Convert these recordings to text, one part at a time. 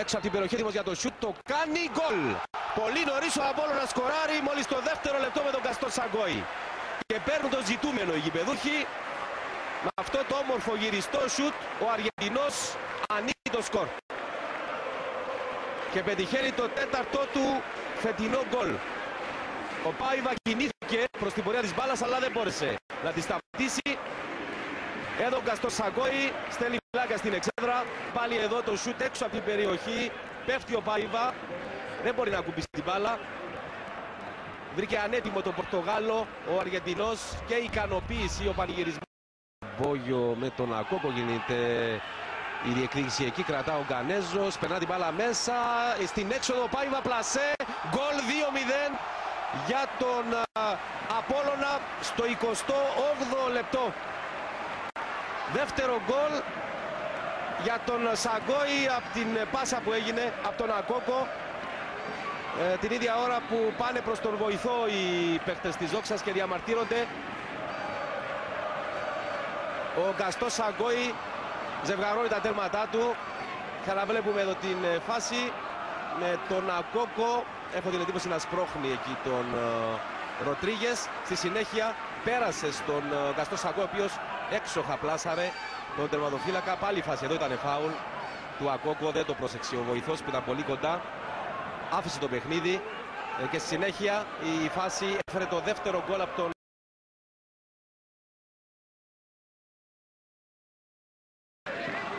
Έξω από την περιοχή έτοιμος για το σουτ, το κάνει γκολ. Πολύ νωρίς ο Απόλλωνας σκοράρει μόλις το δεύτερο λεπτό με τον Γκαστόν Σαγκόη. Και παίρνουν το ζητούμενο οι γηπεδούχοι. Με αυτό το όμορφο γυριστό σουτ ο Αργεντινός ανοίγει το σκορ. Και πετυχαίνει το τέταρτο του φετινό γκολ. Ο Πάιβα κινήθηκε προς την πορεία της μπάλας αλλά δεν μπόρεσε να τη σταματήσει. Εδώ ο Γκαστόν Σαγκόη στέλνει πλάκα στην εξέδρα. Πάλι εδώ το σουτ έξω από την περιοχή. Πέφτει ο Πάιβα. Δεν μπορεί να κουμπίσει την μπάλα. Βρήκε ανέτοιμο τον Πορτογάλο ο Αργεντινός και ικανοποίηση ο πανηγυρισμός. Μπόγιο με τον Ακόκο γίνεται η διεκδίκηση εκεί. Κρατά ο Γκανέζος. Περνά την μπάλα μέσα. Στην έξοδο ο Πάιβα πλασέ. Γκολ 2-0 για τον Απόλλωνα στο 28ο λεπτό. Δεύτερο γκολ για τον Σαγκόη από την πάσα που έγινε από τον Ακόκο. Την ίδια ώρα που πάνε προς τον βοηθό οι παίκτες της Δόξας και διαμαρτύρονται. Ο Γκαστόν Σαγκόη ζευγαρώνει τα τέρματά του. Ξαναβλέπουμε εδώ την φάση με τον Ακόκο. Έχω την εντύπωση να σπρώχνει εκεί τον Ροτρίγες. Στη συνέχεια πέρασε στον Γκαστόν Σαγκόη, ο οποίος έξοχα πλάσαρε τον τερματοφύλακα. Πάλι η φάση εδώ ήταν φάουλ του Ακόκο. Δεν το πρόσεξε ο βοηθός που ήταν πολύ κοντά. Άφησε το παιχνίδι και στη συνέχεια η φάση έφερε το δεύτερο γκολ από τον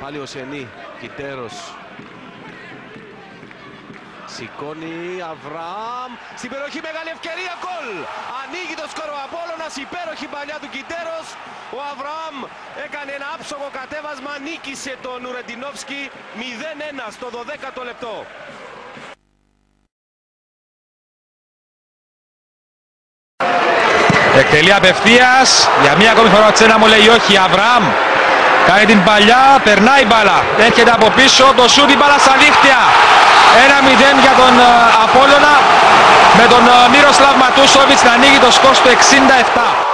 πάλι ο Σενή, Κιτέρος σηκώνει, Αβραάμ στην περιοχή, μεγάλη ευκαιρία, γκολ! Ανοίγει το σκορ ο Απόλλωνας, υπέροχη παλιά του Κιτέρος. Ο Αβραάμ έκανε ένα άψογο κατέβασμα, νίκησε τον Ουρεντινόφσκι 0-1 στο 12ο λεπτό. Εκτελεί απευθείας, για μία ακόμη φορά ο Τσένα μου λέει όχι. Αβραάμ κάνει την παλιά, περνάει η μπάλα, έρχεται από πίσω, το σούτ, η μπάλα στα δίχτυα. 1-0 για τον Απόλλωνα, με τον Μύροσλαβ Ματούσοβιτς να ανοίγει το σκορ στο 67.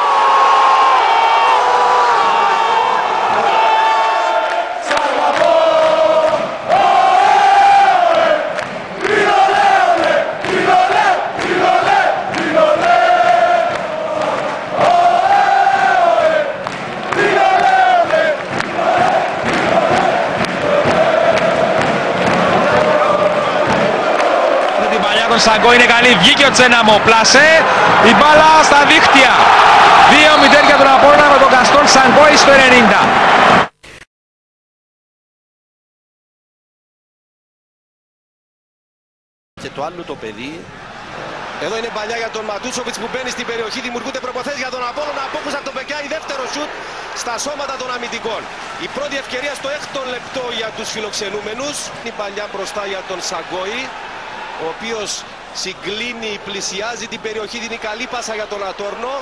Τον Σαγκό είναι καλή, βγήκε ο Τσέναμο, πλασέ, η μπάλα στα δίχτυα. 2-0 για τον Απόλλωνα με τον Γκαστόν Σαγκόη στο 90. Και το άλλο το παιδί. Εδώ είναι παλιά για τον Ματούσοβιτς που μπαίνει στην περιοχή, δημιουργούνται προποθέσεις για τον Απόλλωνα. Απόκουσα από τον Πεκιάη, δεύτερο σουτ στα σώματα των αμυντικών. Η πρώτη ευκαιρία στο 6ο λεπτό για τους φιλοξενούμενους. Η παλιά μπροστά για τον Σαγκόη, ο οποίος συγκλίνει, πλησιάζει την περιοχή, δίνει καλή πάσα για τον Ατόρνο.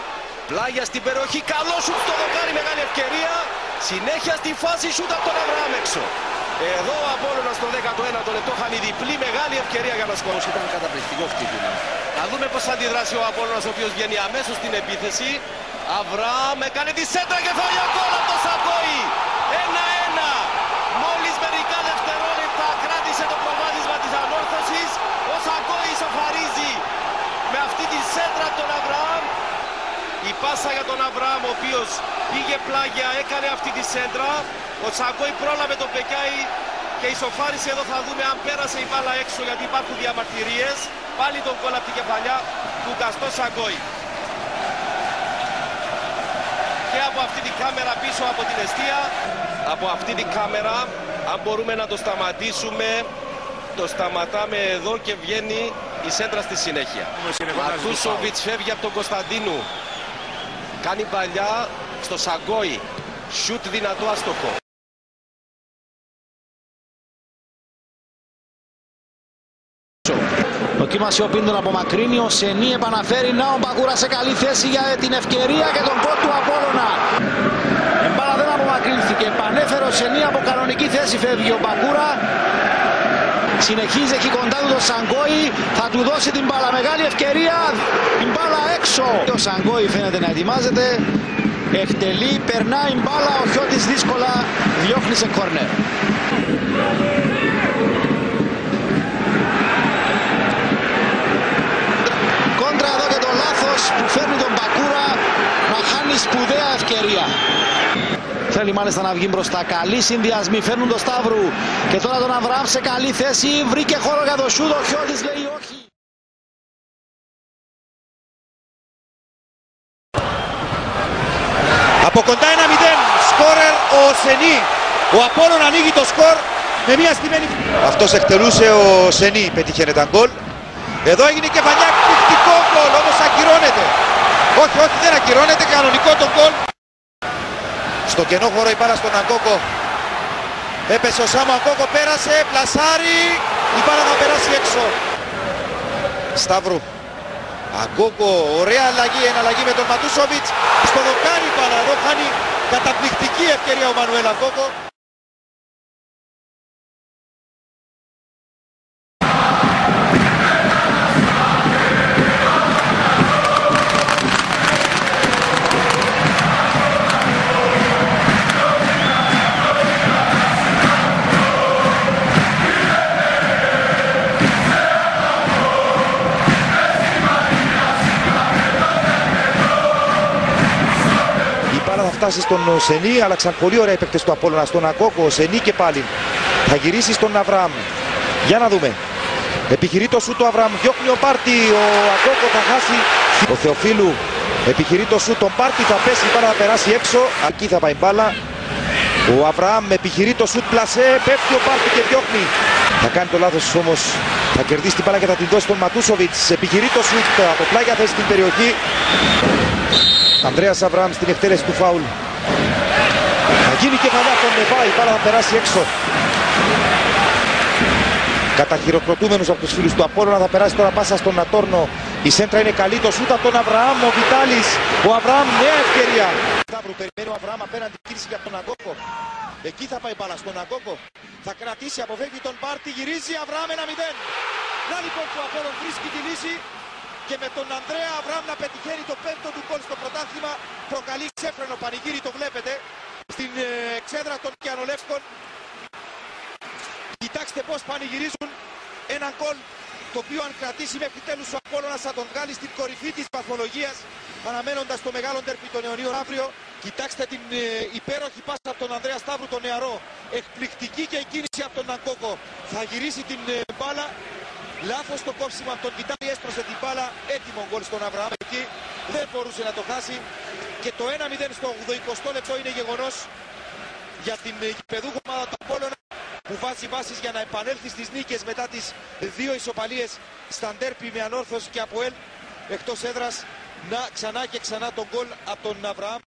Πλάγια στην περιοχή, καλό σουτ στο δοκάρι, μεγάλη ευκαιρία. Συνέχεια στη φάση σουτ από τον Αβραάμ έξω. Εδώ ο Απόλλωνας στο 19ο λεπτό χάνει διπλή μεγάλη ευκαιρία για να σκορώσει. Ήταν καταπληκτικό χτύπημα. Να δούμε πώς θα αντιδράσει ο Απόλλωνας, ο οποίος βγαίνει αμέσως στην επίθεση. Αβραάμ έκανε τη σέντρα και φάει γκολ από τον Σαγκόη. 1-1. Μόλις μερικά δευτερόλεπτα κράτησε το προβάδισμα της ανόρθωσης. Ο Σαγκόη ισοφαρίζει με αυτή τη σέντρα από τον Αβραάμ. Η πάσα για τον Αβραάμ, ο οποίος πήγε πλάγια, έκανε αυτή τη σέντρα. Ο Σαγκόη πρόλαβε τον Πεκιάη και ισοφάρισε. Εδώ θα δούμε αν πέρασε η μπάλα έξω, γιατί υπάρχουν διαμαρτυρίες. Πάλι τον γκολ από την κεφαλιά του Γκαστόν Σαγκόη. Και από αυτή την κάμερα πίσω από την εστία, από αυτή την κάμερα, αν μπορούμε να το σταματήσουμε, το σταματάμε εδώ και βγαίνει η σέντρα στη συνέχεια. Ματούσοβιτς φεύγει από τον Κωνσταντίνου. Κάνει παλιά στο Σαγκόη. Σουτ δυνατό, άστοχο. Δοκίμασε ο Πίντον από μακρύνει, ο Σενή επαναφέρει, να ο Μπακούρα σε καλή θέση για την ευκαιρία και τον γκολ του Απόλλωνα. Η μπάλα δεν απομακρύνθηκε, επανέφερε ο Σενή από κανονική θέση, φεύγει ο Μπακούρα. Συνεχίζει εκεί κοντά του το Σαγκόη, θα του δώσει την μπάλα, μεγάλη ευκαιρία, την μπάλα έξω. Ο Σαγκόη φαίνεται να ετοιμάζεται, εκτελεί, περνάει μπάλα, ο Χιώτης δύσκολα διώχνει σε κόρνερ. θέλει μάλιστα να βγει μπροστά. Καλή συνδυασμή, φέρνουν τον Σταύρου. Και τώρα τον Αβραάμ σε καλή θέση. Βρήκε χώρο για το σούτ. Ο Χιώτης λέει όχι. Από κοντά 1-0. Σκόρερ ο Σενή. Ο Απόλλων ανοίγει το σκορ με μια στημένη. Αυτός εκτελούσε ο Σενή. Πετύχαινε τα γκολ. Εδώ έγινε κεφαλιά, εκπληκτικό γκολ, όμως ακυρώνεται. Όχι, δεν ακυρώνεται, κανονικό το γκολ. Στο κενό χώρο η μπάλα στον Αγκόκο. Έπεσε ο Σάμο, Αγκόκο πέρασε, πλασάρι. Η μπάλα θα περάσει έξω. Σταύρου. Αγκόκο, ωραία αλλαγή, εναλλαγή με τον Ματούσοβιτς. Στο δοκάρι η μπάλα, εδώ χάνει καταπληκτική ευκαιρία ο Μανουέλ Αγκόκο. Θα φτάσει στον Σενή, άλλαξαν πολύ ωραία οι παίκτες του Απόλλωνα, στον Αγκόκο, Σενή και πάλι. Θα γυρίσει στον Αβραάμ. Για να δούμε. Επιχειρεί το σούτ του Αβραάμ, διώχνει ο Πάρτι, ο Αγκόκο θα χάσει. Ο Θεοφίλου επιχειρεί το σούτ, τον Πάρτι θα πέσει, η μπάλα θα περάσει έξω. Εκεί θα πάει μπάλα. Ο Αβραάμ επιχειρεί το σούτ, πλασέ, πέφτει ο Πάρτι και διώχνει. Θα κάνει το λάθος όμως, θα κερδίσει την μπάλα και θα την δώσει στον Ματούσοβιτς. Επιχειρεί το σούτ, από πλάγια θέση στην περιοχή. Ανδρέας Αβραάμ στην εκτέλεση του φάουλ. Θα γίνει κεφαλιά από τον Νεβά, η μπάλα θα περάσει έξω. Καταχειροκροτούμενος από τους φίλους του Απόλλωνα, θα περάσει τώρα πάσα στον Ατόρνο. Η σέντρα είναι καλή, το σούτ από τον Αβραάμ, ο Βιτάλης. Ο Αβραάμ, νέα ευκαιρία. Σταύρου περιμένει ο Αβραάμ απέναντι κίνηση για τον Αγκόκο. Εκεί θα πάει μπάλα στον Αγκόκο. Θα κρατήσει, αποφεύγει τον Πάρτι, γυρίζει Αβραάμ 1-0. Να λοιπόν που ο Απόλλων βρίσκει τη λύση. Και με τον Ανδρέα Αβραάμ να πετυχαίνει το πέμπτο του γκολ στο πρωτάθλημα, προκαλεί ξέφρενο πανηγύρι, το βλέπετε στην εξέδρα των Κιανολεύσκων. Κοιτάξτε πως πανηγυρίζουν ένα γκολ το οποίο αν κρατήσει μέχρι τέλους ο Απόλλωνας θα τον βγάλει στην κορυφή της βαθμολογίας, αναμένοντας το μεγάλο ντέρμπι των αιωνίων αύριο. Κοιτάξτε την υπέροχη πάσα από τον Ανδρέα Σταύρου, τον νεαρό. Εκπληκτική και η κίνηση από τον Αγκόκο. Θα γυρίσει την μπάλα. Λάθος το κόψιμο από τον Βιτάλη, έσπρωσε την μπάλα, έτοιμο γκολ στον Αβραάμ εκεί, δεν μπορούσε να το χάσει. Και το 1-0 στο 80 λεπτό είναι γεγονός για την γηπεδούχο ομάδα του Απόλλωνα, που βάζει βάσεις για να επανέλθει στις νίκες μετά τις δύο ισοπαλίες στα ντέρμπι με Ανόρθωση και ΑΠΟΕΛ εκτός έδρας. Να ξανά και ξανά τον γκολ από τον Αβραάμ.